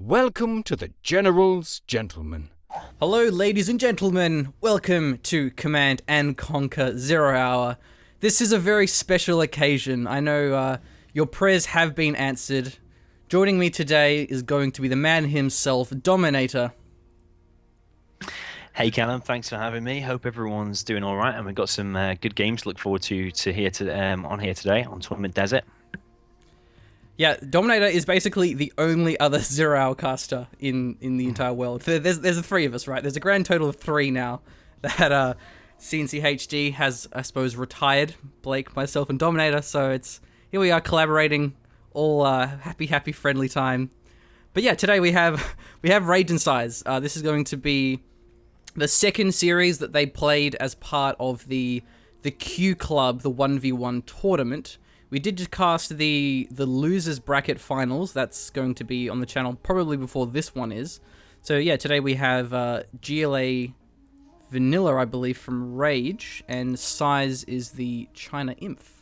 Welcome to the General's Gentlemen. Hello, ladies and gentlemen. Welcome to Command and Conquer 0 Hour. This is a very special occasion. I know your prayers have been answered. Joining me today is going to be the man himself, Dominator. Hey Callum, thanks for having me. Hope everyone's doing all right, and we've got some good games to look forward to on here today on Tournament Desert. Yeah, Dominator is basically the only other 0 Hour caster in the entire world. There's the three of us, right? There's a grand total of three now that CNC HD has, I suppose, retired. Blake, myself, and Dominator. So here we are collaborating, all happy, friendly time. But yeah, today we have Rage and Size. This is going to be the second series that they played as part of the Q Club, the 1v1 tournament. We did just cast the losers bracket finals. That's going to be on the channel probably before this one is. So yeah, today we have GLA Vanilla, I believe, from Rage, and Size is the China Inf.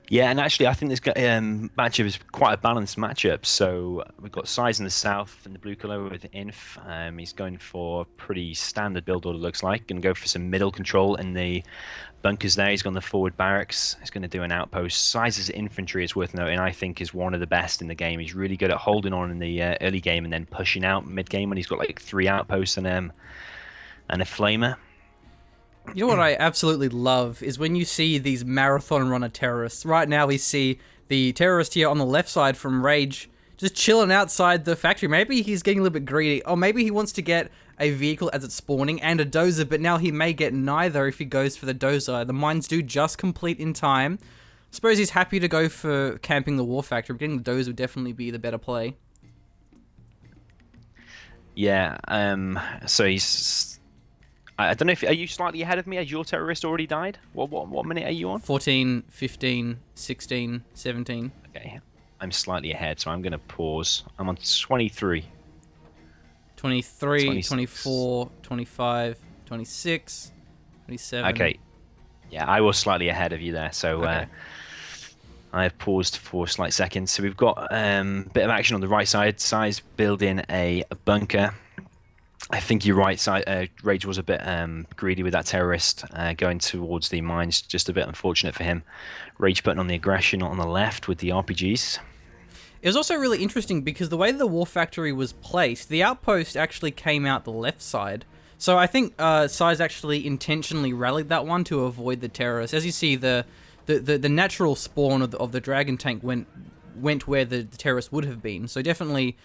Yeah, and actually, I think this matchup is quite a balanced matchup. So we've got Size in the south and the blue color with Inf. He's going for pretty standard build order, looks like. Going to go for some middle control in the bunkers there. He's got the forward barracks. He's going to do an outpost. Size's infantry is worth noting, I think, is one of the best in the game. He's really good at holding on in the early game and then pushing out mid game when he's got like 3 outposts and a flamer. You know what I absolutely love is when you see these marathon runner terrorists. Right now we see the terrorist here on the left side from Rage just chilling outside the factory. Maybe he's getting a little bit greedy, or maybe he wants to get a vehicle as it's spawning and a dozer, but now he may get neither if he goes for the dozer. The mines do just complete in time. I suppose he's happy to go for camping the war factory, but getting the dozer would definitely be the better play. Yeah, so he's... I don't know if... Are you slightly ahead of me? Has your terrorist already died? What minute are you on? 14, 15, 16, 17. Okay, I'm slightly ahead, so I'm going to pause. I'm on 23. 23, 26. 24, 25, 26, 27. Okay. Yeah, I was slightly ahead of you there, so Okay. I have paused for a slight second. So we've got a bit of action on the right side. Size building a bunker. I think you're right. Rage was a bit greedy with that terrorist going towards the mines. Just a bit unfortunate for him. Rage putting on the aggression on the left with the RPGs. It was also really interesting because the way the war factory was placed, the outpost actually came out the left side. So I think Size actually intentionally rallied that one to avoid the terrorists. As you see, the natural spawn of the dragon tank went where the terrorists would have been. So definitely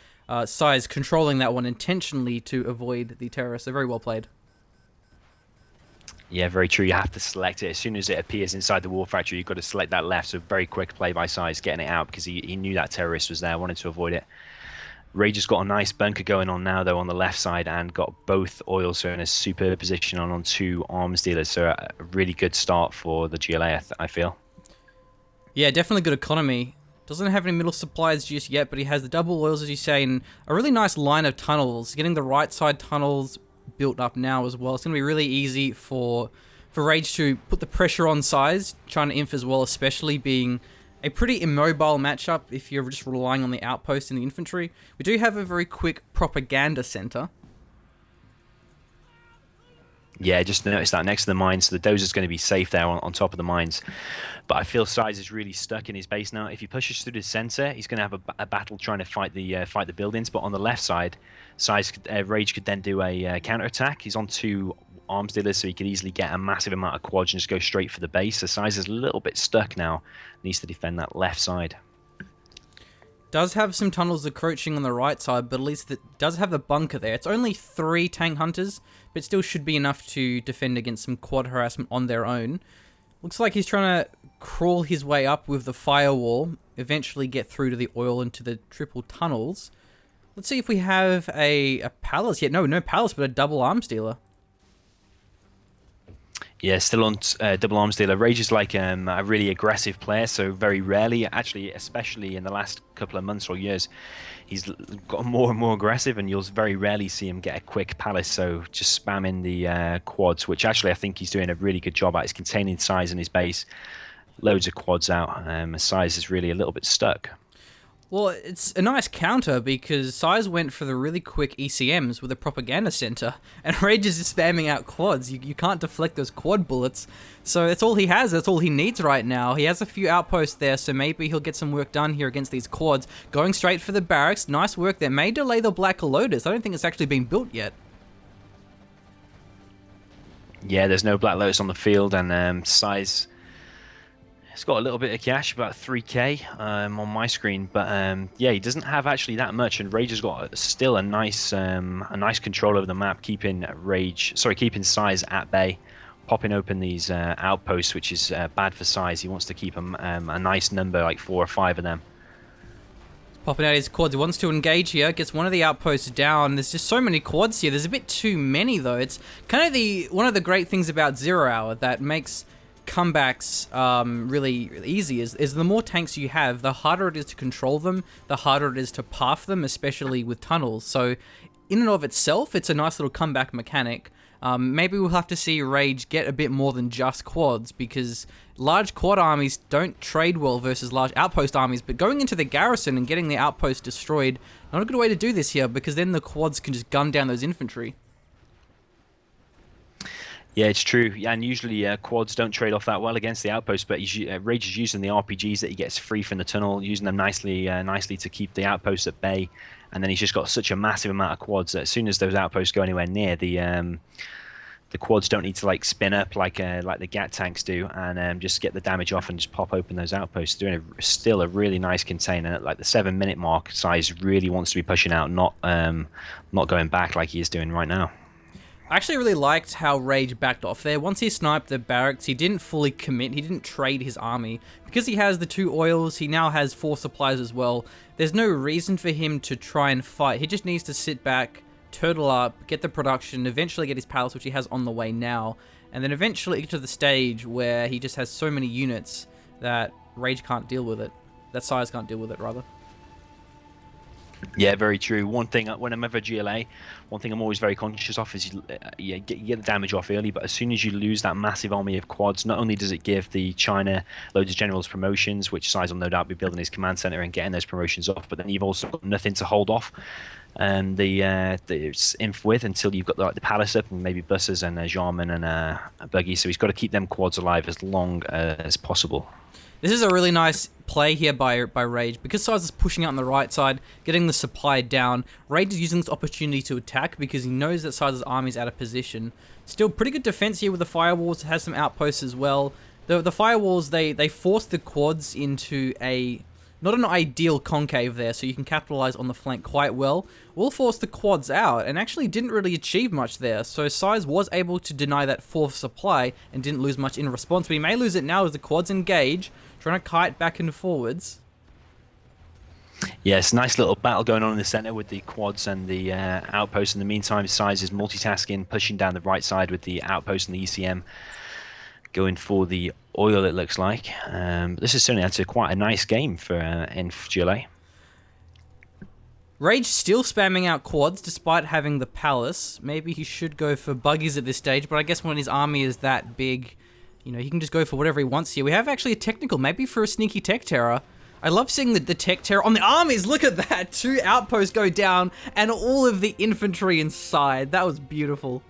Size controlling that one intentionally to avoid the terrorists. So very well played. Yeah, very true. You have to select it. As soon as it appears inside the war factory, you've got to select that left. So very quick play by Size, getting it out because he knew that terrorist was there, wanted to avoid it. Rage has got a nice bunker going on now, though, on the left side, and got both oils, so in a superb position on 2 arms dealers. So a really good start for the GLA, I feel. Yeah, definitely good economy. Doesn't have any middle supplies just yet, but he has the double oils, as you say, and a really nice line of tunnels. Getting the right side tunnels built up now as well. It's going to be really easy for Rage to put the pressure on Size. China Inf as well, especially being a pretty immobile matchup if you're just relying on the outpost and the infantry. We do have a very quick propaganda center. Yeah, just noticed that next to the mines. So the dozer's going to be safe there on top of the mines. But I feel Size is really stuck in his base now. If he pushes through the center, he's going to have a battle trying to fight the buildings. But on the left side, Rage could then do a counterattack. He's on 2 arms dealers, so he could easily get a massive amount of quads and just go straight for the base. So Size is a little bit stuck now. Needs to defend that left side. Does have some tunnels encroaching on the right side, but at least it does have the bunker there. It's only 3 tank hunters, but still should be enough to defend against some quad harassment on their own. Looks like he's trying to crawl his way up with the firewall, eventually get through to the oil into the triple tunnels. Let's see if we have a palace yet. No palace, but a double arms dealer. Yeah, still on double arms dealer. Rage is like a really aggressive player, so very rarely, actually, especially in the last couple of months or years, he's got more and more aggressive, and you'll very rarely see him get a quick palace. So just spamming the quads, which actually I think he's doing a really good job at. He's containing Size in his base, loads of quads out. Size is really a little bit stuck. Well, it's a nice counter because Size went for the really quick ECMs with a propaganda center, and Rage is just spamming out quads. You can't deflect those quad bullets, so that's all he has. That's all he needs right now. He has a few outposts there, so maybe he'll get some work done here against these quads. Going straight for the barracks, nice work there. May delay the Black Lotus. I don't think it's actually been built yet. Yeah, there's no Black Lotus on the field, and Size. It's got a little bit of cash, about 3k on my screen, but yeah, he doesn't have actually that much. And Rage has got still a nice control over the map, keeping Size at bay, popping open these outposts, which is bad for Size. He wants to keep a nice number, like 4 or 5 of them. Popping out his quads. He wants to engage here. Gets one of the outposts down. There's just so many quads here. There's a bit too many though. It's kind of one of the great things about 0 Hour that makes comebacks really easy is the more tanks you have, the harder it is to control them, the harder it is to path them, especially with tunnels. So in and of itself, it's a nice little comeback mechanic. Maybe we'll have to see Rage get a bit more than just quads, because large quad armies don't trade well versus large outpost armies, but going into the garrison and getting the outpost destroyed, not a good way to do this here, because then the quads can just gun down those infantry. Yeah, it's true. Yeah, and usually quads don't trade off that well against the outpost, but Rage is using the RPGs that he gets free from the tunnel, using them nicely to keep the outposts at bay. And then he's just got such a massive amount of quads that as soon as those outposts go anywhere near, the quads don't need to like spin up like the GAT tanks do, and just get the damage off and just pop open those outposts. Doing still a really nice container at like the 7-minute mark. Size really wants to be pushing out, not going back like he is doing right now. I actually really liked how Rage backed off there. Once he sniped the barracks, he didn't fully commit. He didn't trade his army. Because he has the 2 oils, he now has 4 supplies as well. There's no reason for him to try and fight. He just needs to sit back, turtle up, get the production, eventually get his palace, which he has on the way now, and then eventually get to the stage where he just has so many units that Rage can't deal with it. That Size can't deal with it, rather. Yeah, very true. One thing, when I'm ever GLA, one thing I'm always very conscious of is you get the damage off early, but as soon as you lose that massive army of quads, not only does it give the China loads of generals promotions, which Size will no doubt be building his command center and getting those promotions off, but then you've also got nothing to hold off the inf with until you've got the palace up and maybe buses and a Jarman and a buggy, so he's got to keep them quads alive as long as possible. This is a really nice play here by Rage. Because Size is pushing out on the right side, getting the supply down, Rage is using this opportunity to attack because he knows that Size's army is out of position. Still pretty good defense here with the firewalls. It has some outposts as well. The firewalls, they force the quads into not an ideal concave there, so you can capitalize on the flank quite well. Will force the quads out, and actually didn't really achieve much there, so Size was able to deny that 4th supply and didn't lose much in response, but he may lose it now as the quads engage, trying to kite back and forwards. Yes, nice little battle going on in the center with the quads and the outposts. In the meantime, Size is multitasking, pushing down the right side with the outpost and the ECM. Going for the oil, it looks like. This is certainly actually quite a nice game for Inf GLA. Rage still spamming out quads despite having the palace. Maybe he should go for buggies at this stage, but I guess when his army is that big, you know, he can just go for whatever he wants here. We have actually a technical, maybe for a sneaky tech terror. I love seeing the tech terror on the armies. Look at that. 2 outposts go down and all of the infantry inside. That was beautiful.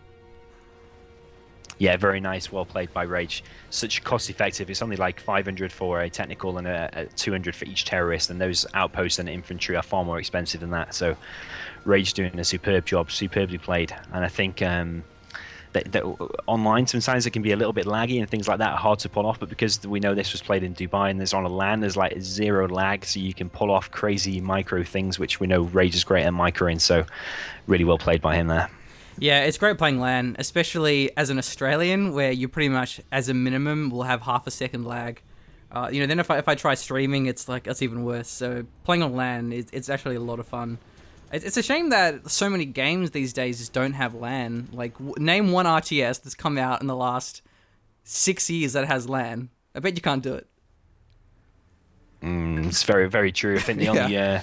Yeah, very nice. Well played by Rage. Such cost effective. It's only like 500 for a technical and a 200 for each terrorist, and those outposts and infantry are far more expensive than that. So Rage doing a superb job, superbly played. And I think that online sometimes it can be a little bit laggy and things like that are hard to pull off, but because we know this was played in Dubai and there's on a LAN, there's like 0 lag, so you can pull off crazy micro things, which we know Rage is great at microing. So really well played by him there. Yeah, it's great playing LAN, especially as an Australian, where you pretty much, as a minimum, will have half a second lag. You know, then if I try streaming, it's like, that's even worse. So playing on LAN, it's actually a lot of fun. It's a shame that so many games these days just don't have LAN. Like, name one RTS that's come out in the last 6 years that has LAN. I bet you can't do it. It's very, very true. I think the only... Yeah.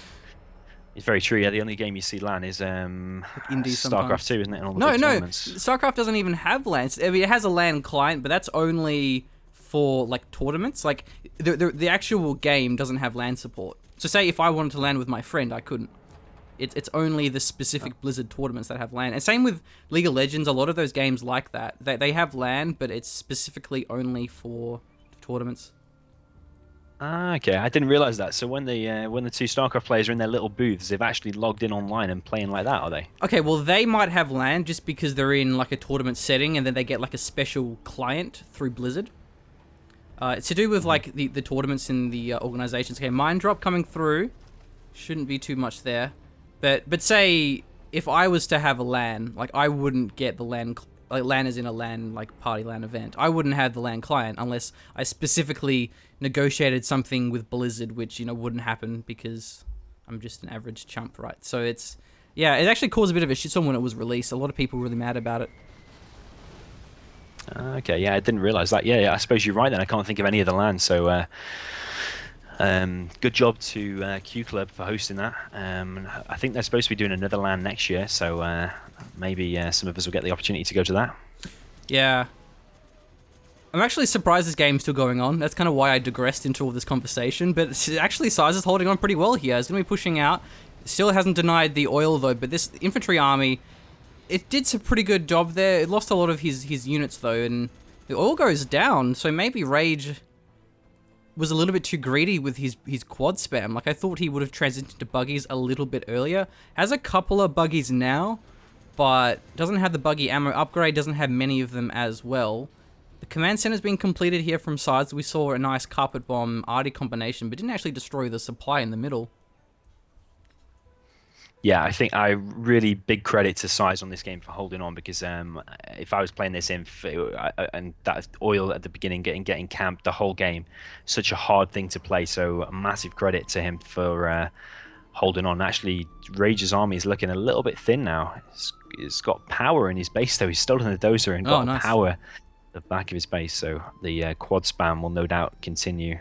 It's very true. Yeah, the only game you see LAN is StarCraft 2, isn't it? And all the big tournaments. StarCraft doesn't even have LAN. I mean, it has a LAN client, but that's only for like tournaments. Like the actual game doesn't have LAN support. So say if I wanted to land with my friend, I couldn't. It's only the specific Blizzard tournaments that have LAN. And same with League of Legends, a lot of those games like that. They have LAN, but it's specifically only for tournaments. Okay, I didn't realize that. So when the two StarCraft players are in their little booths, they've actually logged in online and playing like that, are they? Okay, well, they might have LAN just because they're in like a tournament setting, and then they get like a special client through Blizzard. It's to do with like the tournaments in the organizations. Okay, mine drop coming through. Shouldn't be too much there. But say if I was to have a LAN, like I wouldn't get the LAN, like LAN is in a LAN like party LAN event. I wouldn't have the LAN client unless I specifically negotiated something with Blizzard, which wouldn't happen because I'm just an average chump, right? So it actually caused a bit of a shitstorm when it was released. A lot of people were really mad about it. Okay, yeah, I didn't realize that. Yeah, I suppose you're right then. I can't think of any of the LAN, so good job to Q Club for hosting that. I think they're supposed to be doing another LAN next year, so maybe some of us will get the opportunity to go to that. Yeah. I'm actually surprised this game's still going on. That's kind of why I digressed into all this conversation, but actually Size is holding on pretty well here. It's going to be pushing out. Still hasn't denied the oil though, but this infantry army, it did some pretty good job there. It lost a lot of his units though, and the oil goes down, so maybe Rage was a little bit too greedy with his quad spam. Like, I thought he would have transitioned to buggies a little bit earlier. Has a couple of buggies now, but doesn't have the buggy ammo upgrade, doesn't have many of them as well. The command center's been completed here from sides. We saw a nice carpet bomb arty combination, but didn't actually destroy the supply in the middle. Yeah, I think I really big credit to Size on this game for holding on, because if I was playing this and that oil at the beginning getting camped the whole game, such a hard thing to play. So a massive credit to him for holding on. Actually, Rage's army is looking a little bit thin now. He's got power in his base though. He's stolen the dozer and got nice. Power at the back of his base. So the quad spam will no doubt continue.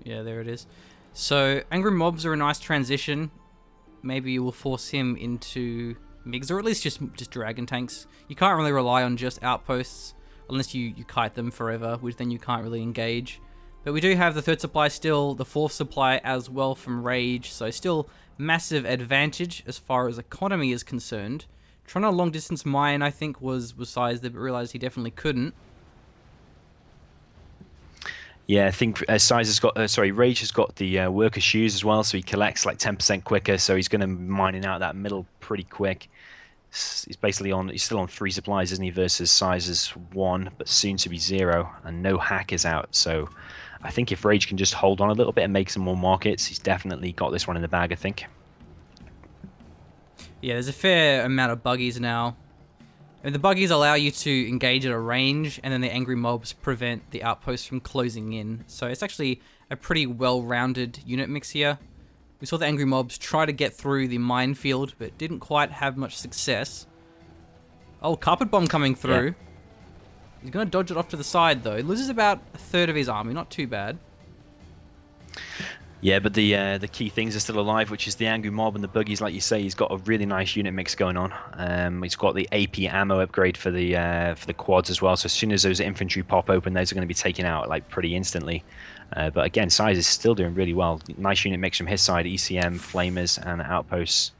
Yeah, there it is. So angry mobs are a nice transition. Maybe you will force him into MiGs, or at least just dragon tanks. You can't really rely on just outposts unless you kite them forever, which then you can't really engage. But we do have the third supply still, the fourth supply as well from Rage, so still massive advantage as far as economy is concerned. Trying to long distance mine, I think, was Size there, but realized he definitely couldn't. Yeah, I think Size has got, Rage has got the worker shoes as well, so he collects like 10% quicker, so he's going to be mining out that middle pretty quick. He's still on 3 supplies, isn't he, versus Size's 1, but soon to be 0, and no hackers out, so I think if Rage can just hold on a little bit and make some more markets, he's definitely got this one in the bag, I think. Yeah, there's a fair amount of buggies now. And the buggies allow you to engage at a range, and then the angry mobs prevent the outposts from closing in. So it's actually a pretty well-rounded unit mix here. We saw the angry mobs try to get through the minefield, but didn't quite have much success. Oh, carpet bomb coming through. Yeah. He's going to dodge it off to the side, though. He loses about a third of his army, not too bad. Yeah, but the key things are still alive, which is the angry mob and the buggies. Like you say, he's got a really nice unit mix going on. He's got the AP ammo upgrade for the quads as well. So as soon as those infantry pop open, those are going to be taken out like pretty instantly. But again, Size is still doing really well. Nice unit mix from his side: ECM, flamers, and outposts.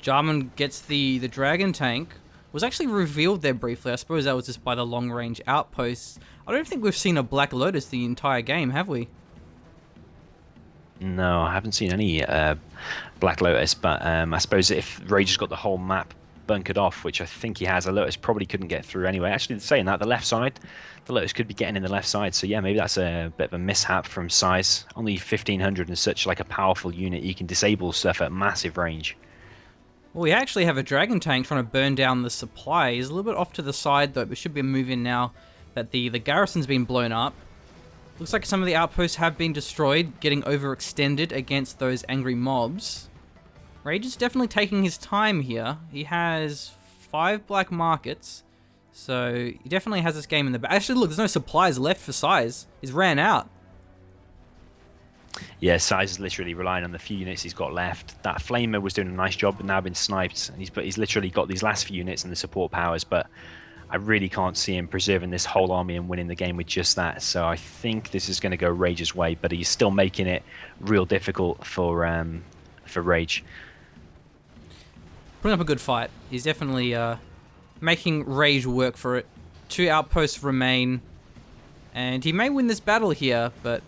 Jarman gets the dragon tank. Was actually revealed there briefly. I suppose that was just by the long range outposts. I don't think we've seen a Black Lotus the entire game, have we? No, I haven't seen any Black Lotus, but I suppose if Rage has got the whole map bunkered off, which I think he has, a Lotus probably couldn't get through anyway. Actually, saying that, the left side, the Lotus could be getting in the left side, so yeah, maybe that's a bit of a mishap from Size. Only 1500 and such like a powerful unit, you can disable stuff at massive range. Well, we actually have a dragon tank trying to burn down the supply. He's a little bit off to the side, though, but should be a move in now that the garrison's been blown up. Looks like some of the outposts have been destroyed, getting overextended against those angry mobs. Rage is definitely taking his time here. He has 5 black markets, so he definitely has this game in the back. Actually, look, there's no supplies left for Size. He's ran out. Yeah, Size is literally relying on the few units he's got left. That Flamer was doing a nice job, but now been sniped, and he's literally got these last few units and the support powers, but I really can't see him preserving this whole army and winning the game with just that. So I think this is going to go Rage's way, but he's still making it real difficult for Rage. Putting up a good fight. He's definitely making Rage work for it. 2 outposts remain, and he may win this battle here, but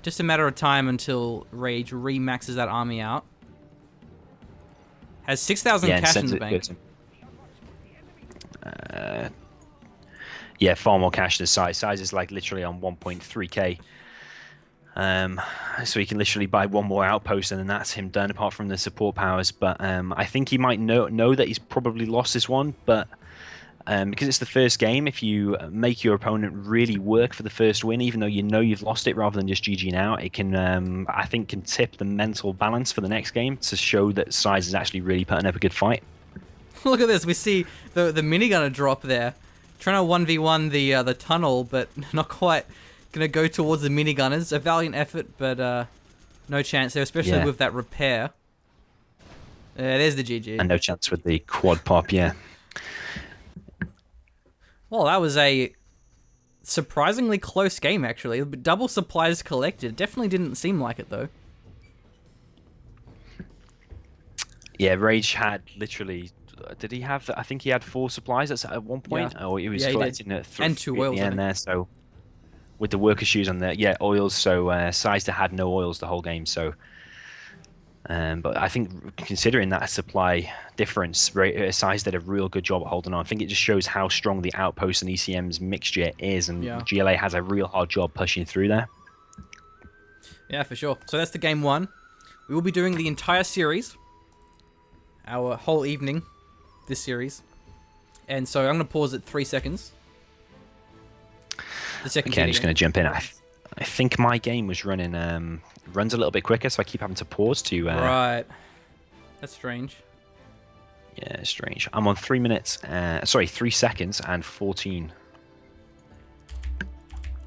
just a matter of time until Rage re-maxes that army out. Has 6,000 cash in the bank. Yeah, far more cash than Size. Size is like literally on 1.3k. So he can literally buy one more outpost and then that's him done, apart from the support powers. But I think he might know that he's probably lost this one, but because it's the first game, if you make your opponent really work for the first win, even though you know you've lost it, rather than just GG now, it can, I think, can tip the mental balance for the next game to show that Size is actually really putting up a good fight. Look at this. We see the minigunner drop there, trying to 1v1 the tunnel, but not quite gonna go towards the minigunners. A valiant effort, but no chance there, especially with that repair. There's the GG. And no chance with the quad pop, yeah. Well, that was a surprisingly close game, actually. Double supplies collected. Definitely didn't seem like it, though. Yeah, Rage had literally... Did he have... I think he had 4 supplies at one point. Yeah. Or he was collecting at 3 and 2 oils at the end there, so... With the worker shoes on there. Yeah, oils, so Sizer had no oils the whole game, so... but I think considering that supply difference, Size did a real good job at holding on. I think it just shows how strong the Outpost and ECM's mixture is, and GLA has a real hard job pushing through there. Yeah, for sure. So that's the game 1. We will be doing the entire series, our whole evening, this series. And so I'm going to pause at 3 seconds. The second. Okay, I'm just going to jump in. I think my game was running runs a little bit quicker, so I keep having to pause to. Right. That's strange. Yeah, strange. I'm on 3 minutes. 3 seconds and 14.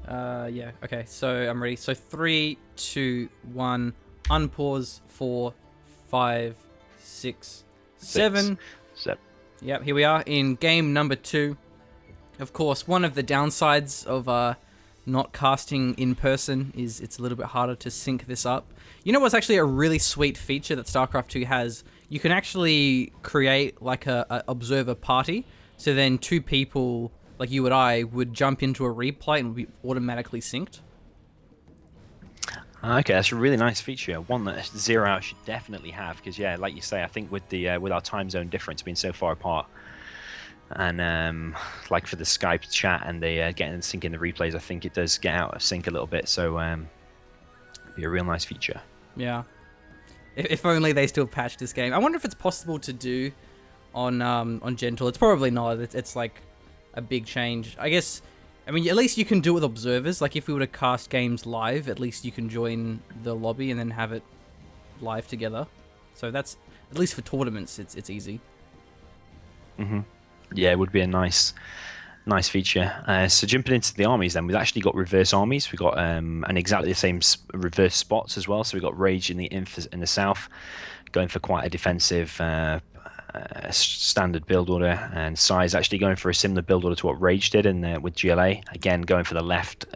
Yeah. Okay. So I'm ready. So 3, 2, 1. Unpause. 4, 5, 6, 7. 7. Yep. Here we are in game number 2. Of course, one of the downsides of not casting in person is it's a little bit harder to sync this up. You know what's actually a really sweet feature that StarCraft 2 has? You can actually create like a observer party, so then 2 people like you and I would jump into a replay and be automatically synced. Okay, that's a really nice feature. One that Zero Hour should definitely have, because yeah, like you say, I think with the with our time zone difference being so far apart, and like for the Skype chat and the getting sync in the replays, I think it does get out of sync a little bit. So it'd be a real nice feature. Yeah. If only they still patched this game. I wonder if it's possible to do on Gentle. It's probably not. It's like a big change. I guess. I mean, at least you can do it with observers. Like if we were to cast games live, at least you can join the lobby and then have it live together. So that's at least for tournaments. It's easy. Yeah, it would be a nice feature. So jumping into the armies, then we've actually got reverse armies. We've got and exactly the same reverse spots as well. So we've got Rage in the south, going for quite a defensive standard build order, and Size actually going for a similar build order to what Rage did with GLA. Again, going for the left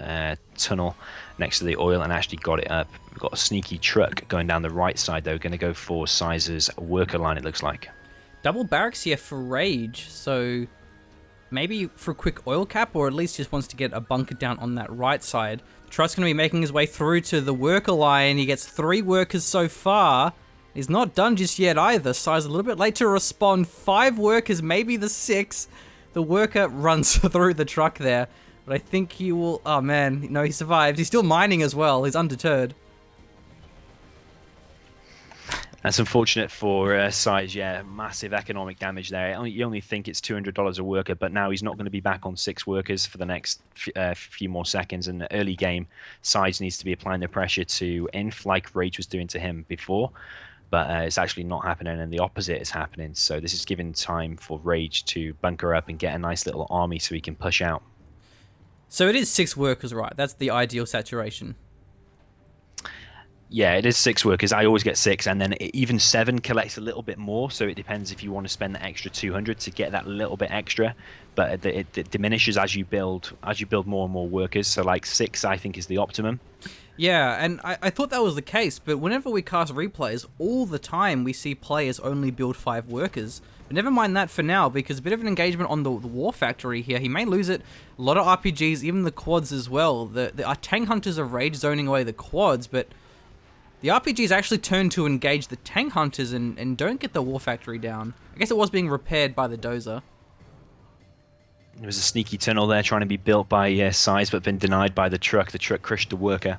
tunnel next to the oil, and actually got it up. We've got a sneaky truck going down the right side though, going to go for Size's worker line, it looks like. Double barracks here for Rage, so maybe for a quick oil cap, or at least just wants to get a bunker down on that right side. The truck's going to be making his way through to the worker line. He gets 3 workers so far. He's not done just yet either. Size a little bit late to respond. 5 workers, maybe the 6th. The worker runs through the truck there, but I think he will... Oh man, no, he survived. He's still mining as well. He's undeterred. That's unfortunate for Size, yeah. Massive economic damage there. You only think it's $200 a worker, but now he's not going to be back on 6 workers for the next few more seconds. In the early game, Size needs to be applying the pressure to Inf like Rage was doing to him before, but it's actually not happening, and the opposite is happening. So this is giving time for Rage to bunker up and get a nice little army so he can push out. So it is 6 workers, right? That's the ideal saturation. Yeah, it is 6 workers. I always get 6, and then even 7 collects a little bit more. So it depends if you want to spend the extra 200 to get that little bit extra. But it diminishes as you build more and more workers. So like 6, I think, is the optimum. Yeah, and I thought that was the case, but whenever we cast replays, all the time we see players only build 5 workers. But never mind that for now, because a bit of an engagement on the War Factory here. He may lose it. A lot of RPGs, even the quads as well. The tank hunters are rage zoning away the quads, but the RPGs actually turn to engage the tank hunters and don't get the War Factory down. I guess it was being repaired by the dozer. There was a sneaky tunnel there trying to be built by Size, but been denied by the truck. The truck crushed the worker,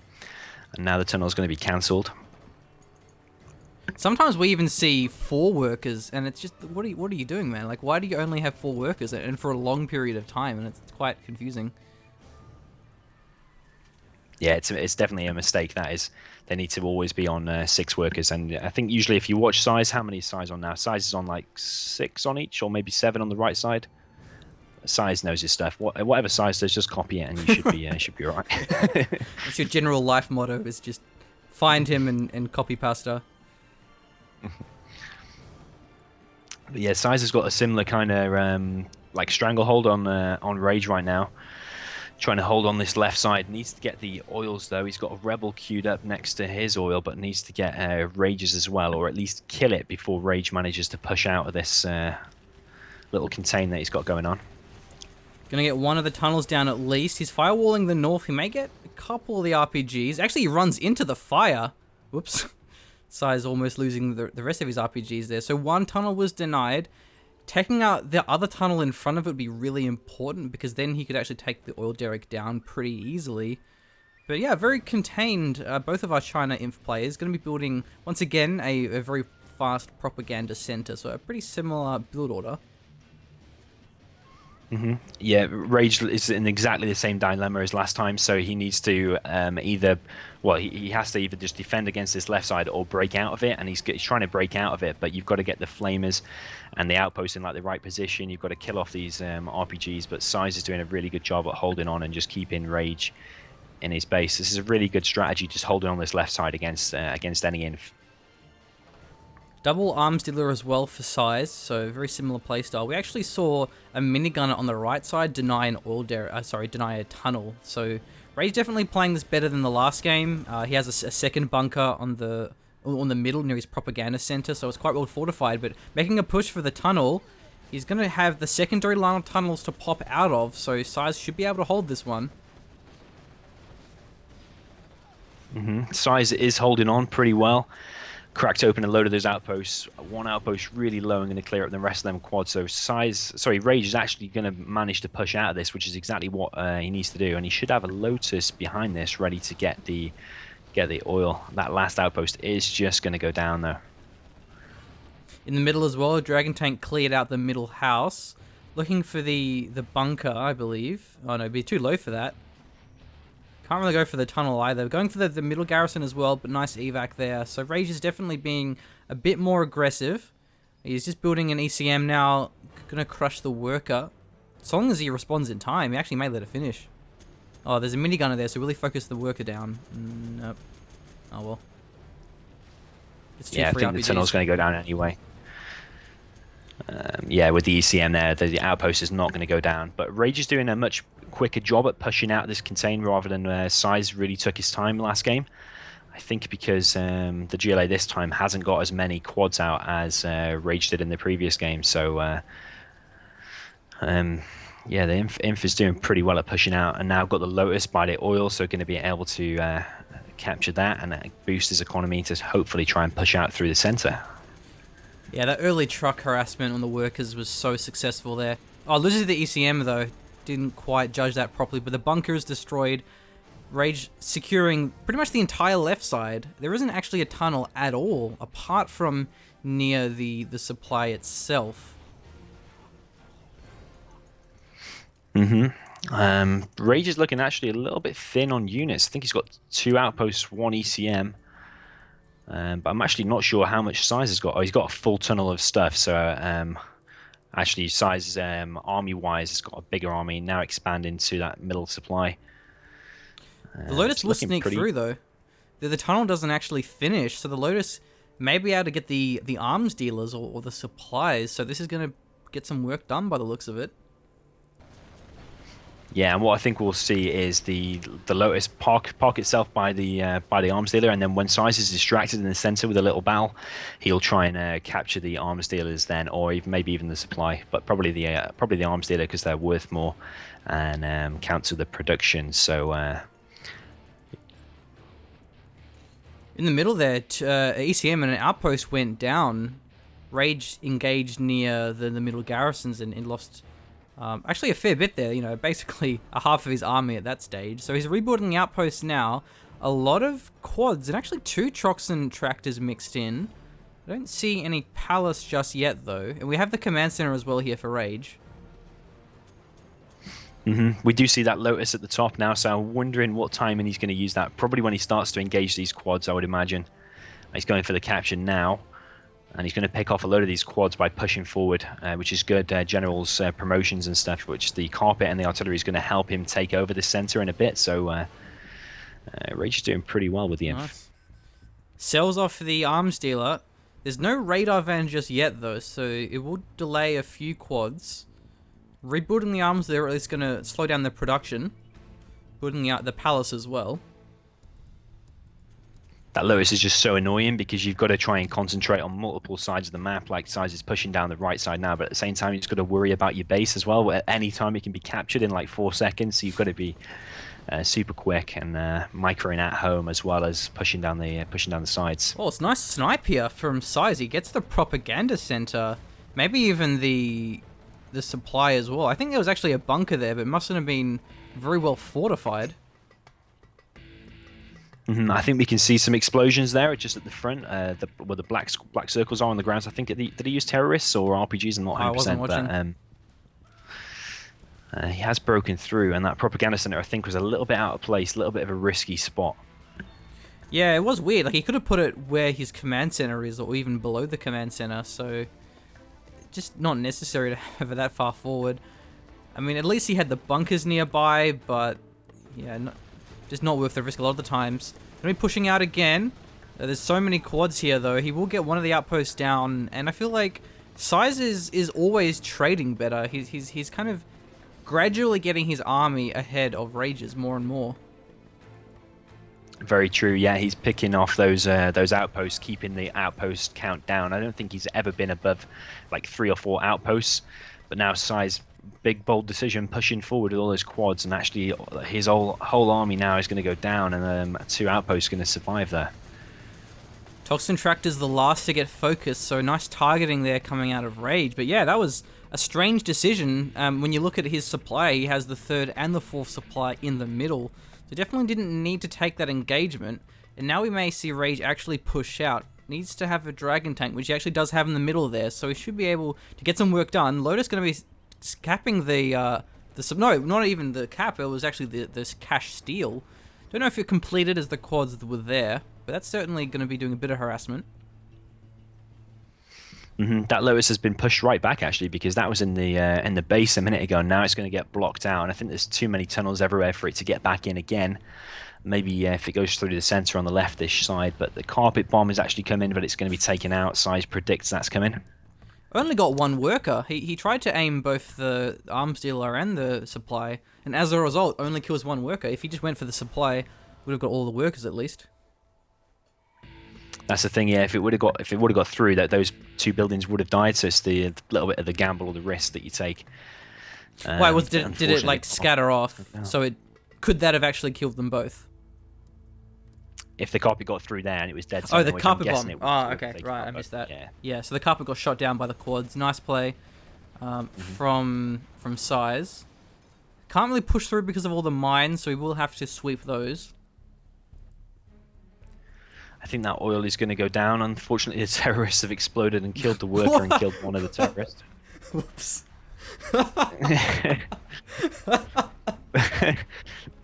and now the tunnel's going to be cancelled. Sometimes we even see 4 workers, and it's just, what are you doing, man? Like, why do you only have 4 workers, and for a long period of time? And it's quite confusing. Yeah, it's definitely a mistake. That is, they need to always be on 6 workers. And I think usually if you watch Size, how many is Size on now? Size is on like 6 on each, or maybe 7 on the right side. Size knows his stuff. Whatever Size does, just copy it, and you should be all right. That's your general life motto, is just find him and copy pasta. But yeah, Size has got a similar kind of like stranglehold on Rage right now. Trying to hold on this left side. Needs to get the oils though. He's got a Rebel queued up next to his oil, but needs to get Rages as well, or at least kill it before Rage manages to push out of this little contain that he's got going on. Gonna get one of the tunnels down at least. He's firewalling the north. He may get a couple of the RPGs. Actually, he runs into the fire. Whoops. Sai's almost losing the rest of his RPGs there. So one tunnel was denied. Taking out the other tunnel in front of it would be really important, because then he could actually take the oil derrick down pretty easily. But yeah, very contained. Both of our China Inf players going to be building, once again, a very fast propaganda center. So a pretty similar build order. Yeah, Rage is in exactly the same dilemma as last time, so he needs to he has to either just defend against this left side or break out of it, and he's trying to break out of it, but you've got to get the flamers and the outpost in like the right position. You've got to kill off these RPGs, but Size is doing a really good job at holding on and just keeping Rage in his base. This is a really good strategy, just holding on this left side against any inf. Double arms dealer as well for Size, so very similar playstyle. We actually saw a minigunner on the right side deny an deny a tunnel. So Ray's definitely playing this better than the last game. He has a second bunker on the middle near his propaganda center, so it's quite well fortified. But making a push for the tunnel, he's going to have the secondary line of tunnels to pop out of. So Size should be able to hold this one. Size is holding on pretty well. Cracked open a load of those outposts. One outpost really low and going to clear up the rest of them quad. So Rage is actually going to manage to push out of this, which is exactly what he needs to do. And he should have a Lotus behind this ready to get the oil. That last outpost is just going to go down though. In the middle as well, Dragon Tank cleared out the middle house. Looking for the bunker, I believe. Oh no, it'd be too low for that. Can't really go for the tunnel either. Going for the middle garrison as well, but nice evac there. So Rage is definitely being a bit more aggressive. He's just building an ECM now. Gonna crush the worker. As long as he responds in time, he actually may let it finish. Oh, there's a minigunner there, so really focus the worker down. Nope. Oh well. It's I think the tunnel's going to go down anyway. With the ECM there, the outpost is not going to go down. But Rage is doing a much quicker job at pushing out this contain rather than Size really took his time last game. I think because the GLA this time hasn't got as many quads out as Rage did in the previous game. So the Inf is doing pretty well at pushing out, and now got the Lotus by the oil, so going to be able to capture that and boost his economy to hopefully try and push out through the center. Yeah, that early truck harassment on the workers was so successful there. Oh, loses the ECM though. Didn't quite judge that properly, but the bunker is destroyed. Rage securing pretty much the entire left side. There isn't actually a tunnel at all, apart from near the supply itself. Rage is looking actually a little bit thin on units. I think he's got 2 outposts, 1 ECM. But I'm actually not sure how much Size has got. Oh, he's got a full tunnel of stuff. So actually, Size army-wise has got a bigger army, now expanding to that middle supply. The Lotus will sneak through though. the tunnel doesn't actually finish, so the Lotus may be able to get the arms dealers or the supplies, so this is going to get some work done by the looks of it. Yeah, and what I think we'll see is the Lotus park itself by the arms dealer, and then when Size is distracted in the center with a little bell, he'll try and capture the arms dealers then, or even maybe even the supply, but probably the arms dealer because they're worth more and counter the production. So in the middle there, ECM and an outpost went down. Rage engaged near the middle garrisons and lost. Actually a fair bit there, you know, basically a half of his army at that stage. So he's rebuilding the outpost now. A lot of quads and actually 2 Troxon tractors mixed in. I don't see any palace just yet though. And we have the command center as well here for Rage. We do see that Lotus at the top now, so I'm wondering what timing he's going to use that. Probably when he starts to engage these quads, I would imagine. He's going for the capture now. And he's going to pick off a load of these quads by pushing forward, which is good. General's promotions and stuff, which the carpet and the artillery is going to help him take over the center in a bit. So Rage is doing pretty well with the inf. Nice. Sells off the arms dealer. There's no radar van just yet though, so it will delay a few quads. Rebuilding the arms there is going to slow down the production. Building out the palace as well. That Lotus is just so annoying because you've got to try and concentrate on multiple sides of the map. Like Size is pushing down the right side now, but at the same time, you've just got to worry about your base as well. At any time, it can be captured in like 4 seconds, so you've got to be super quick and microing at home as well as pushing down the sides. Oh, it's nice snipe here from Size. He gets the propaganda center, maybe even the supply as well. I think there was actually a bunker there, but it mustn't have been very well fortified. I think we can see some explosions there, just at the front, where the black circles are on the ground. So I think did he use terrorists or RPGs? I'm not 100%. I wasn't watching. But he has broken through, and that propaganda center I think was a little bit out of place, a little bit of a risky spot. Yeah, it was weird. Like he could have put it where his command center is, or even below the command center. So just not necessary to have it that far forward. I mean, at least he had the bunkers nearby, but yeah. Just not worth the risk a lot of the times. Gonna be pushing out again. There's so many quads here though. He will get one of the outposts down, and I feel like Size is always trading better. He's kind of gradually getting his army ahead of Rage's more and more. Very true. Yeah, he's picking off those outposts, keeping the outpost count down. I don't think he's ever been above like 3 or 4 outposts, but now Size. Big bold decision, pushing forward with all those quads, and actually his whole army now is going to go down, and 2 outposts going to survive there. Toxin Tractor's the last to get focused, so nice targeting there coming out of Rage. But yeah, that was a strange decision. When you look at his supply, he has the 3rd and the 4th supply in the middle, so definitely didn't need to take that engagement. And now we may see Rage actually push out. Needs to have a dragon tank, which he actually does have in the middle there, so he should be able to get some work done. Lotus going to be capping no, not even the cap, it was actually this cash steal. Don't know if it completed as the quads were there, but that's certainly going to be doing a bit of harassment. That Lotus has been pushed right back actually, because that was in the base a minute ago, and now it's going to get blocked out, and I think there's too many tunnels everywhere for it to get back in again. Maybe if it goes through the center on the leftish side, but the carpet bomb has actually come in, but it's going to be taken out. Size predicts that's coming. Only got 1 worker. He tried to aim both the arms dealer and the supply, and as a result, only kills 1 worker. If he just went for the supply, would have got all the workers at least. That's the thing, yeah. If it would have got through, that those 2 buildings would have died. So it's the little bit of the gamble or the risk that you take. Why did it like scatter off? So could that have actually killed them both? If the carpet got through there and it was dead. Oh, the carpet bomb. Oh, okay, right. I missed that. Yeah. So the carpet got shot down by the quads. Nice play from Size. Can't really push through because of all the mines, so we will have to sweep those. I think that oil is going to go down. Unfortunately, the terrorists have exploded and killed the worker and killed one of the terrorists. Whoops.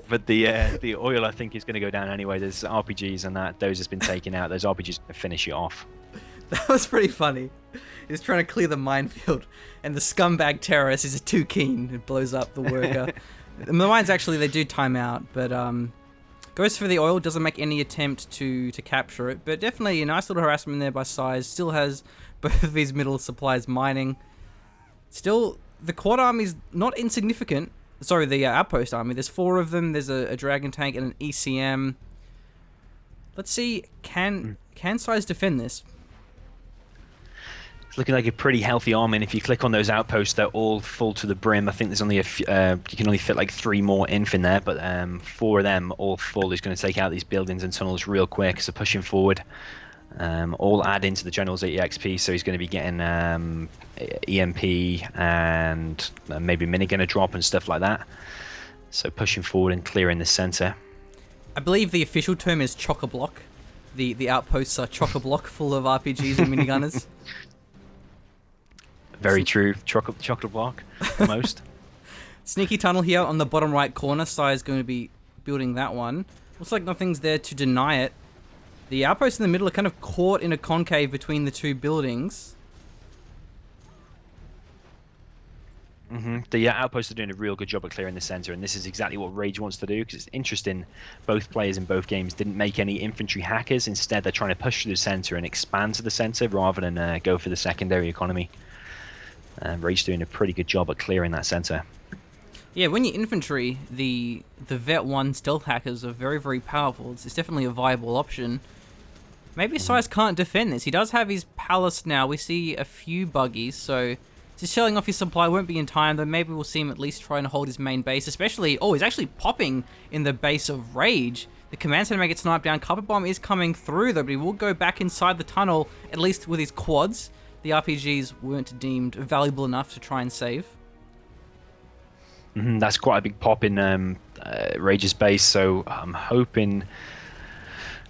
But the oil, I think, is going to go down anyway. There's RPGs and those has been taken out. Those RPGs are going to finish it off. That was pretty funny. He's trying to clear the minefield, and the scumbag terrorist is too keen. It blows up the worker. The mines actually, they do time out, but Goes for the oil, doesn't make any attempt to capture it, but definitely a nice little harassment there by Size. Still has both of these middle supplies mining. Still, the quad army's not insignificant. Sorry, the outpost army. There's 4 of them. There's a dragon tank and an ECM. Let's see, can Size defend this? It's looking like a pretty healthy army, and if you click on those outposts, they're all full to the brim. I think there's only you can only fit like 3 more inf in there, but 4 of them all full is going to take out these buildings and tunnels real quick. So pushing forward, all add into the general's EXP, so he's going to be getting EMP and maybe minigun a drop and stuff like that. So pushing forward and clearing the center. I believe the official term is chock-a-block. The outposts are chock-a-block full of RPGs and minigunners. Very true. Chocolate block, the most. Sneaky tunnel here on the bottom right corner. Size going to be building that one. Looks like nothing's there to deny it. The outposts in the middle are kind of caught in a concave between the 2 buildings. The outposts are doing a real good job at clearing the center, and this is exactly what Rage wants to do, because it's interesting. Both players in both games didn't make any infantry hackers. Instead, they're trying to push through the center and expand to the center rather than go for the secondary economy. Rage doing a pretty good job at clearing that center. Yeah, when you infantry, the Vet 1 stealth hackers are very, very powerful. It's definitely a viable option. Maybe Size can't defend this. He does have his palace now. We see a few buggies, so just shelling off his supply won't be in time, though maybe we'll see him at least trying to hold his main base, especially... Oh, he's actually popping in the base of Rage. The command center may get sniped down. Carpet Bomb is coming through, though, but he will go back inside the tunnel, at least with his quads. The RPGs weren't deemed valuable enough to try and save. That's quite a big pop in Rage's base, so I'm hoping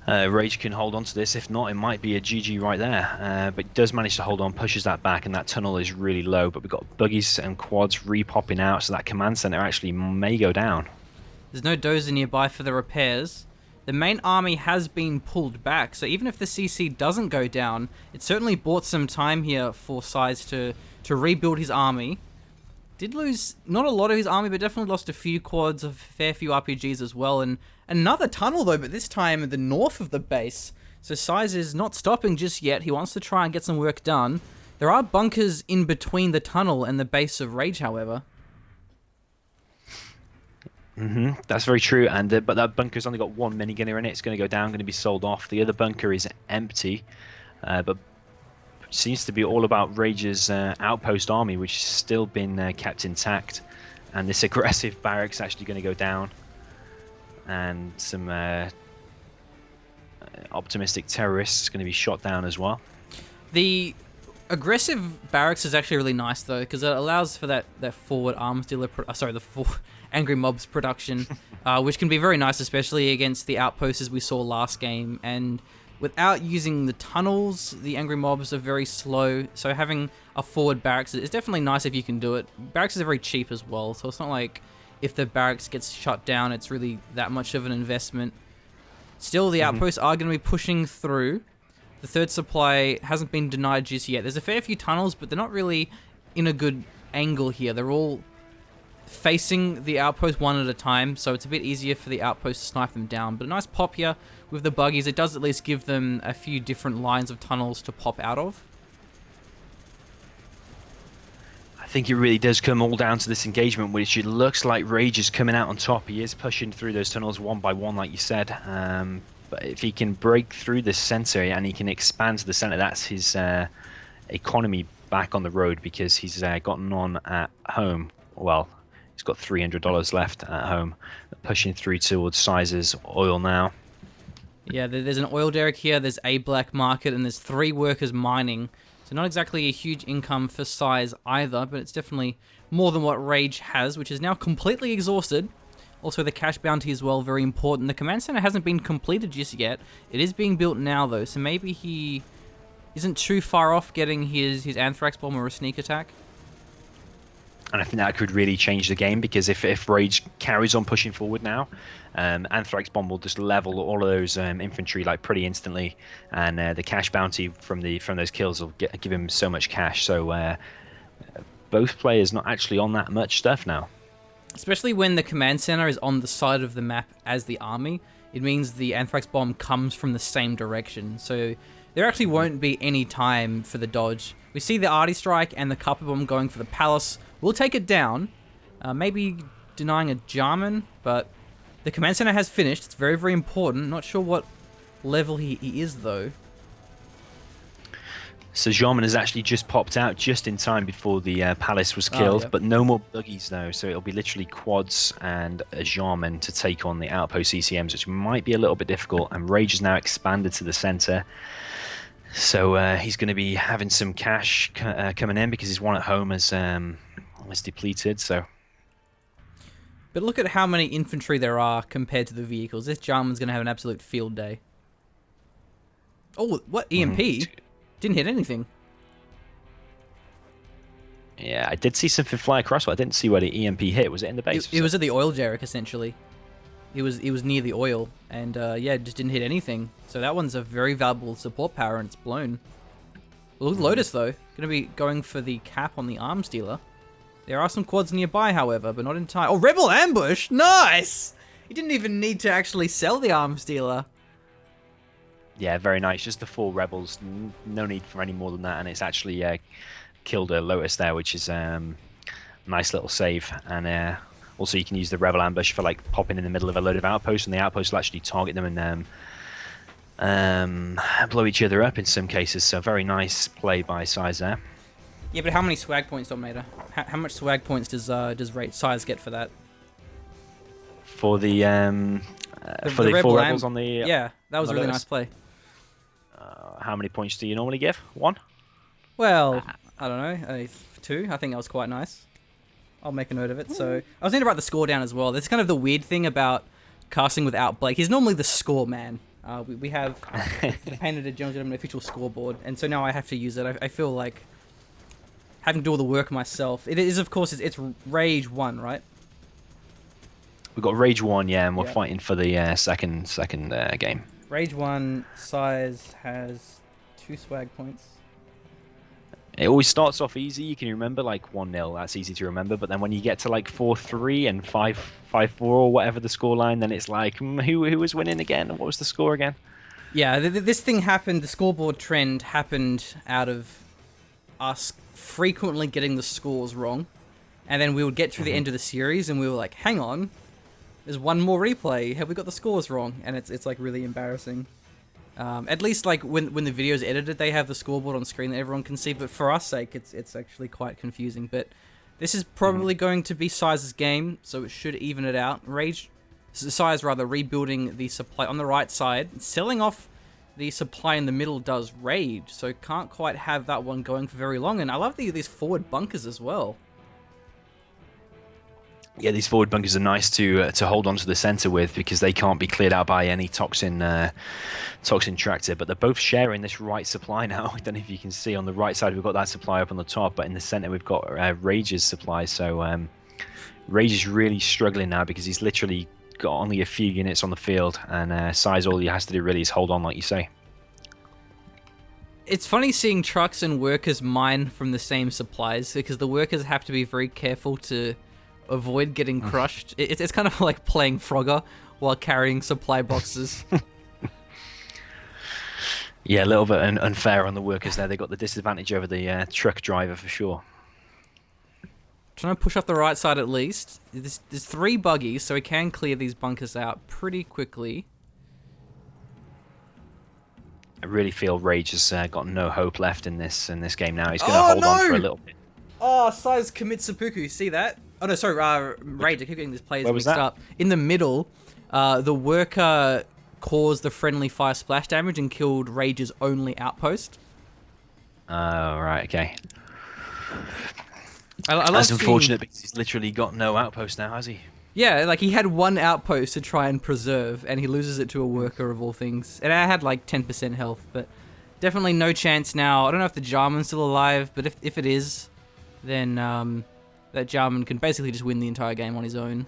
Rage can hold on to this. If not, it might be a GG right there. But he does manage to hold on, pushes that back, and that tunnel is really low. But we've got buggies and quads re-popping out, so that command center actually may go down. There's no dozer nearby for the repairs. The main army has been pulled back, so even if the CC doesn't go down, it certainly bought some time here for Size to rebuild his army. Did lose not a lot of his army, but definitely lost a few quads, a fair few RPGs as well, and another tunnel though, but this time in the north of the base. So Size is not stopping just yet. He wants to try and get some work done. There are bunkers in between the tunnel and the base of Rage, however. That's very true, and but that bunker's only got 1 minigunner in it. It's going to go down, going to be sold off. The other bunker is empty, but seems to be all about Rage's outpost army, which has still been kept intact. And this aggressive barracks actually going to go down, and some optimistic terrorists going to be shot down as well. The aggressive barracks is actually really nice though, because it allows for that forward arms dealer, the angry mobs production, which can be very nice, especially against the outposts as we saw last game. And without using the tunnels, the angry mobs are very slow, so having a forward barracks is definitely nice if you can do it. Barracks are very cheap as well, so it's not like if the barracks gets shut down, it's really that much of an investment. Still, the outposts are going to be pushing through. The third supply hasn't been denied just yet. There's a fair few tunnels, but they're not really in a good angle here. They're all facing the outpost one at a time, so it's a bit easier for the outpost to snipe them down. But a nice pop here with the buggies. It does at least give them a few different lines of tunnels to pop out of. I think it really does come all down to this engagement, which it looks like Rage is coming out on top. He is pushing through those tunnels one by one, like you said. But if he can break through the center and he can expand to the center, that's his economy back on the road, because he's gotten on at home. Well, he's got $300 left at home. Pushing through towards Size's oil now. Yeah, there's an oil derrick here, there's a black market, and there's 3 workers mining. So not exactly a huge income for Size either, but it's definitely more than what Rage has, which is now completely exhausted. Also, the cash bounty as well, very important. The command center hasn't been completed just yet. It is being built now, though, so maybe he isn't too far off getting his anthrax bomb or a sneak attack. And I think that could really change the game, because if Rage carries on pushing forward now, Anthrax Bomb will just level all of those infantry like pretty instantly, and the cash bounty from those kills will give him so much cash. So both players not actually on that much stuff now. Especially when the command center is on the side of the map as the army. it means the Anthrax bomb comes from the same direction. So there actually won't be any time for the dodge. We see the Arty Strike and the Copper Bomb going for the Palace. We'll take it down. Maybe denying a Jarman, but the Command Center has finished. It's very, very important. Not sure what level he is, though. So Jarman has actually just popped out just in time before the Palace was killed, yeah. but no more buggies now. So it'll be literally quads and a Jarman to take on the outpost CCMs, which might be a little bit difficult. And Rage has now expanded to the center. So he's going to be having some cash coming in because his one at home is depleted. So, but look at how many infantry there are compared to the vehicles. This Jarman's going to have an absolute field day. Oh, what EMP? Didn't hit anything. Yeah, I did see something fly across, but I didn't see where the EMP hit. Was it in the base? It was at the oil derrick, essentially. It was near the oil, and yeah, it just didn't hit anything. So that one's a very valuable support power, and it's blown. Lotus, though, going to be going for the cap on the arms dealer. There are some quads nearby, however, but not in time. Oh, Rebel Ambush! Nice! He didn't even need to actually sell the arms dealer. Yeah, very nice. Just the 4 rebels. No need for any more than that, and it's actually killed a Lotus there, which is nice little save. And also, you can use the rebel ambush for like popping in the middle of a load of outposts, and the outposts will actually target them and blow each other up in some cases. So very nice play by Size there. Yeah, but how many swag points, Dominator? How much swag points does Size get for that? For the for the 4 rebels on the yeah, that was a really nice play. How many points do you normally give? 1? Well, I don't know, 2. I think that was quite nice. I'll make a note of it. So I was going to write the score down as well. That's kind of the weird thing about casting without Blake. He's normally the score man. We have painted a Jones Gentleman official scoreboard, and so now I have to use it. I feel like having to do all the work myself. It is, of course, it's Rage 1, right? We've got Rage 1, yeah, and we're fighting for the second game. Rage 1, Size has 2 swag points. It always starts off easy. You can remember like 1-0. That's easy to remember. But then when you get to like 4-3 and 5-4 or whatever the scoreline, then it's like who was winning again? What was the score again? Yeah, this thing happened. The scoreboard trend happened out of us frequently getting the scores wrong, and then we would get to the end of the series and we were like, "Hang on, there's one more replay. Have we got the scores wrong?" And it's like really embarrassing. At least like when the video's edited, they have the scoreboard on screen that everyone can see. But for our sake, it's actually quite confusing. But this is probably going to be Size's game, so it should even it out. Size rather rebuilding the supply on the right side, selling off the supply in the middle does Rage, so can't quite have that one going for very long. And I love these forward bunkers as well. Yeah, these forward bunkers are nice to hold on to the center with because they can't be cleared out by any toxin tractor. But they're both sharing this right supply now. I don't know if you can see on the right side we've got that supply up on the top, but in the center we've got Rage's supply. So Rage is really struggling now because he's literally got only a few units on the field, and Size all he has to do really is hold on, like you say. It's funny seeing trucks and workers mine from the same supplies because the workers have to be very careful to avoid getting crushed. It's kind of like playing Frogger while carrying supply boxes. Yeah, a little bit unfair on the workers there. They got the disadvantage over the truck driver for sure. Trying to push up the right side at least. There's 3 buggies, so we can clear these bunkers out pretty quickly. I really feel Rage has got no hope left in this game now. He's going to hold on for a little bit. Oh, Size commits seppuku. See that? Oh no, sorry, Rage. I keep getting these players mixed up. In the middle, the worker caused the friendly fire splash damage and killed Rage's only outpost. Oh, right, okay. That's unfortunate because he's literally got no outpost now, has he? Yeah, like he had 1 outpost to try and preserve, and he loses it to a worker of all things. And I had like 10% health, but definitely no chance now. I don't know if the Jarman's still alive, but if it is, then that Jarman can basically just win the entire game on his own.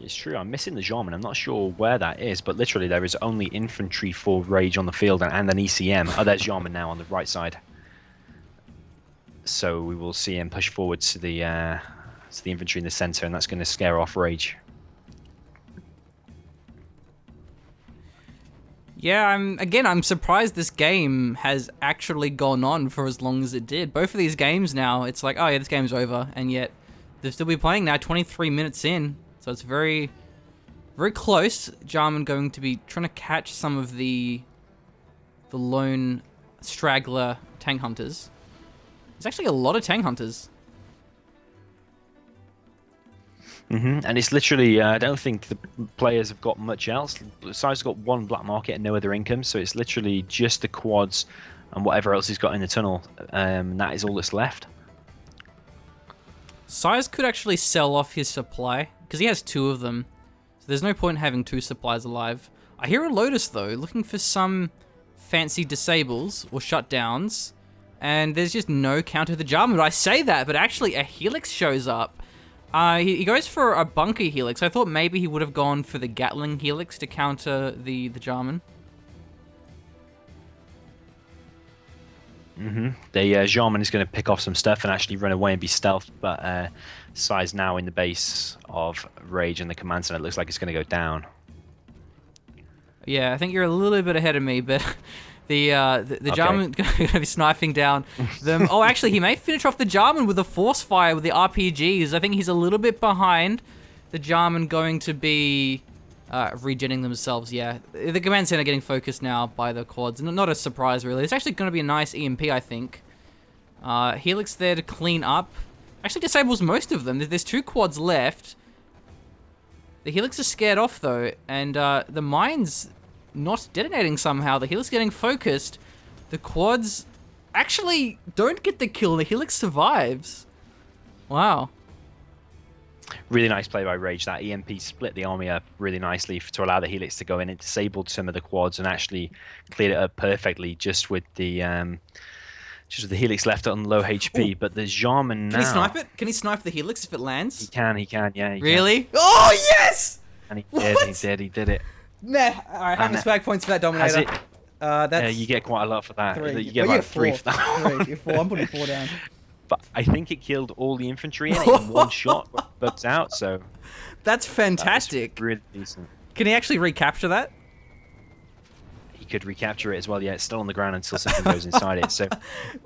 It's true, I'm missing the Jarman. I'm not sure where that is, but literally there is only infantry for Rage on the field and an ECM. Oh, there's Jarman now on the right side. So we will see him push forward to the infantry in the center, and that's going to scare off Rage. Yeah, I'm surprised this game has actually gone on for as long as it did. Both of these games now, it's like, oh yeah, this game's over, and yet they'll still be playing now, 23 minutes in. So it's very, very close. Jarman going to be trying to catch some of the lone straggler tank hunters. There's actually a lot of tank hunters. And it's literally, I don't think the players have got much else. Side's got one black market and no other income, so it's literally just the quads and whatever else he's got in the tunnel. That is all that's left. Size could actually sell off his supply, because he has 2 of them. So there's no point in having 2 supplies alive. I hear a Lotus, though, looking for some fancy disables or shutdowns, and there's just no counter to the Jarman. But I say that, but actually a Helix shows up. He goes for a bunker Helix. I thought maybe he would have gone for the Gatling Helix to counter the Jarman. The Jarman is going to pick off some stuff and actually run away and be stealth, but Sai's now in the base of Rage and the command center. It looks like it's going to go down. Yeah, I think you're a little bit ahead of me, but the Jarman going to be sniping down them. Oh, actually, he may finish off the Jarman with a force fire with the RPGs. I think he's a little bit behind. The Jarman going to be regenning themselves, yeah. The command center getting focused now by the quads. Not a surprise, really. It's actually going to be a nice EMP, I think. Helix there to clean up. Actually disables most of them. There's 2 quads left. The Helix is scared off, though, and the mine's not detonating somehow. The Helix getting focused. The quads actually don't get the kill. The Helix survives. Wow. Really nice play by Rage. That EMP split the army up really nicely to allow the Helix to go in. It disabled some of the quads and actually cleared it up perfectly just with the Helix left on low HP. Ooh. But the Jarman now... Can he snipe it? Can he snipe the Helix if it lands? He can, yeah. Really? Can. Oh, yes! And he did it. Nah, alright, how many swag points for that Dominator? You get quite a lot for that. 3. You get about 3 for that. 3. 4. I'm putting 4 down. But I think it killed all the infantry in it in one shot, bugs out, so... That's fantastic. That really decent. Can he actually recapture that? He could recapture it as well, yeah. It's still on the ground until something goes inside it. So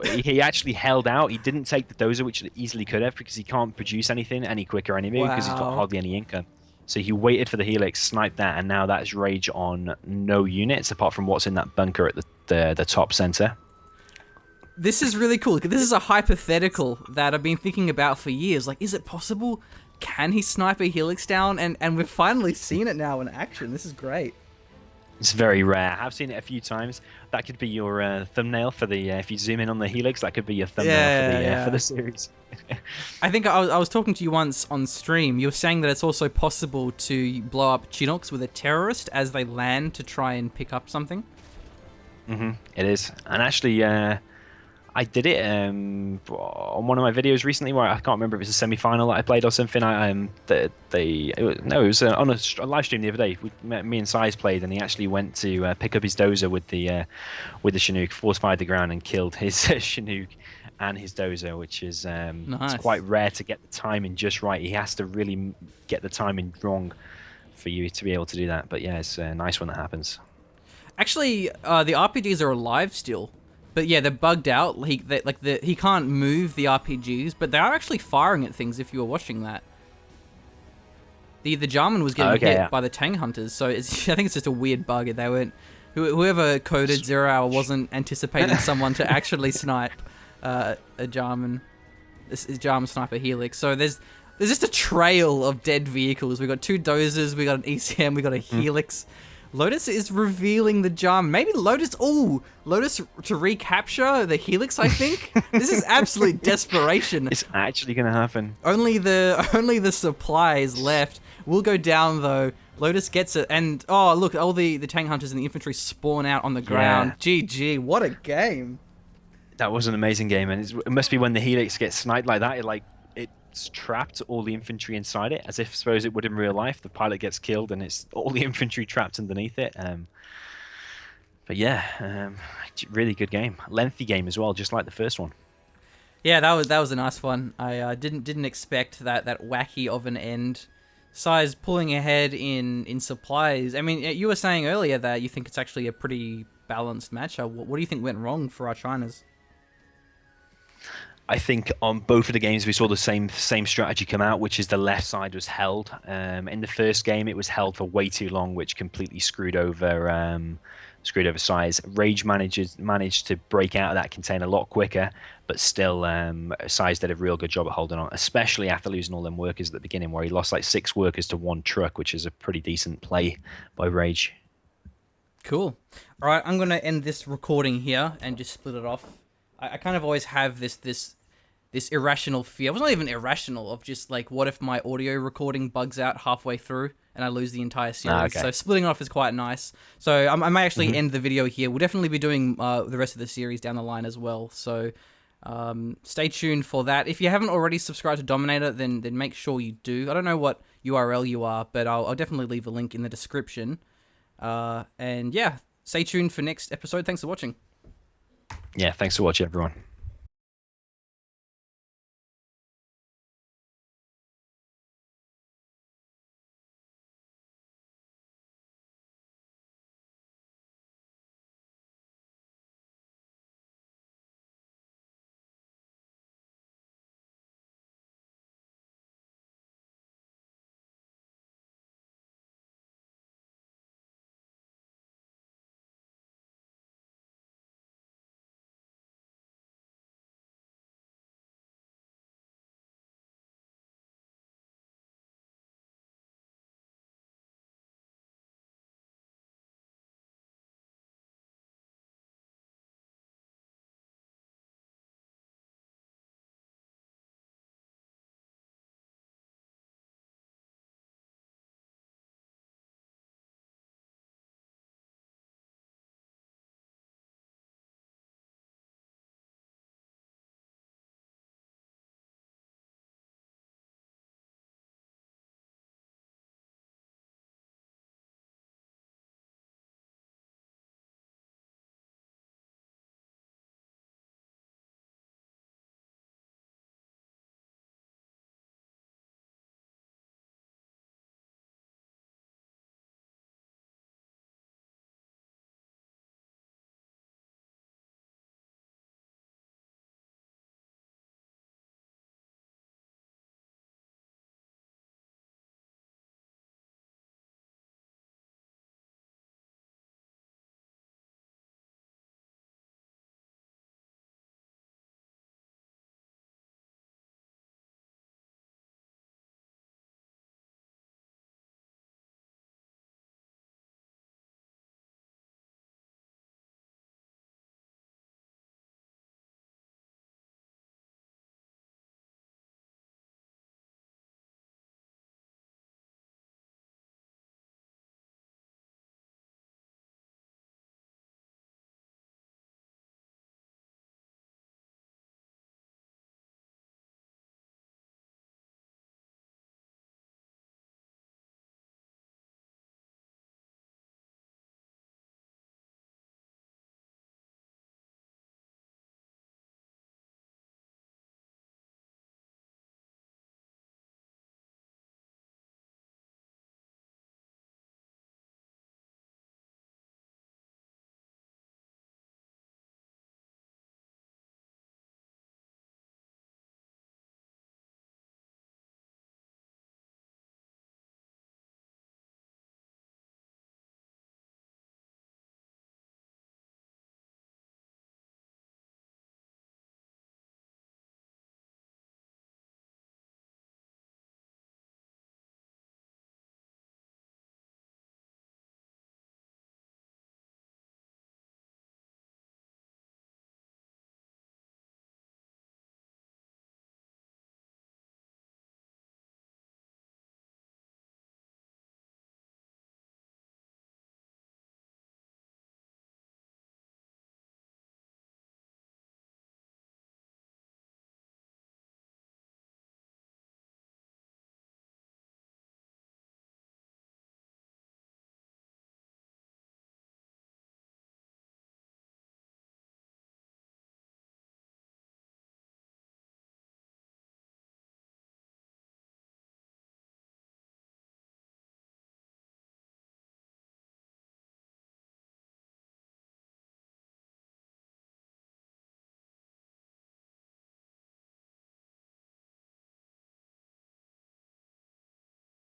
he actually held out. He didn't take the dozer, which he easily could have, because he can't produce anything any quicker anyway, because he's got hardly any income. So he waited for the Helix, sniped that, and now that's Rage on no units, apart from what's in that bunker at the top center. This is really cool. This is a hypothetical that I've been thinking about for years. Like, is it possible? Can he snipe a Helix down? And we've finally seen it now in action. This is great. It's very rare. I've seen it a few times. That could be your thumbnail for the... if you zoom in on the Helix, that could be your thumbnail for the series. I think I was talking to you once on stream. You were saying that it's also possible to blow up Chinooks with a terrorist as they land to try and pick up something. It is. And actually... I did it on one of my videos recently where I can't remember if it was a semi-final that I played or something. It was on a live stream the other day. Me and Size played, and he actually went to pick up his dozer with the Chinook, force-fired the ground, and killed his Chinook and his dozer, which is nice. It's quite rare to get the timing just right. He has to really get the timing wrong for you to be able to do that. But yeah, it's nice when that happens. Actually, the RPGs are alive still. But yeah, they're bugged out. He can't move the RPGs, but they are actually firing at things. If you were watching that, the Jarman was getting hit by the Tang Hunters. So I think it's just a weird bug. They weren't. Whoever coded 0 Hour wasn't anticipating someone to actually snipe a Jarman, Jarman sniper Helix. So there's just a trail of dead vehicles. We got 2 dozers, we got an ECM, we got a Helix. Lotus is revealing the Jarman. Maybe Lotus to recapture the Helix, I think. This is absolute desperation. It's actually going to happen. Only the supplies left. We'll go down, though. Lotus gets it. And, oh, look, all the tank hunters and the infantry spawn out on the ground. Yeah. GG, what a game. That was an amazing game. And it must be when the Helix gets sniped like that, it's trapped all the infantry inside it, as if suppose it would in real life. The pilot gets killed and it's all the infantry trapped underneath it. But yeah, really good game. Lengthy game as well, just like the first one. Yeah, that was a nice one. I didn't expect that wacky of an end Sai's pulling ahead in supplies. I mean, you were saying earlier that you think it's actually a pretty balanced match. What do you think went wrong for our Chinas? I think on both of the games we saw the same strategy come out, which is the left side was held. In the first game, it was held for way too long, which completely screwed over Size. Rage managed to break out of that container a lot quicker, but still, Size did a real good job at holding on, especially after losing all them workers at the beginning, where he lost like 6 workers to 1 truck, which is a pretty decent play by Rage. Cool. All right, I'm gonna end this recording here and just split it off. I kind of always have this irrational fear. It was not even irrational, of just like, what if my audio recording bugs out halfway through and I lose the entire series? Okay. So splitting off is quite nice. So I may actually end the video here. We'll definitely be doing the rest of the series down the line as well. So stay tuned for that. If you haven't already subscribed to Dominator, then make sure you do. I don't know what URL you are, but I'll definitely leave a link in the description. And yeah, stay tuned for next episode. Thanks for watching. Yeah, thanks for watching, everyone.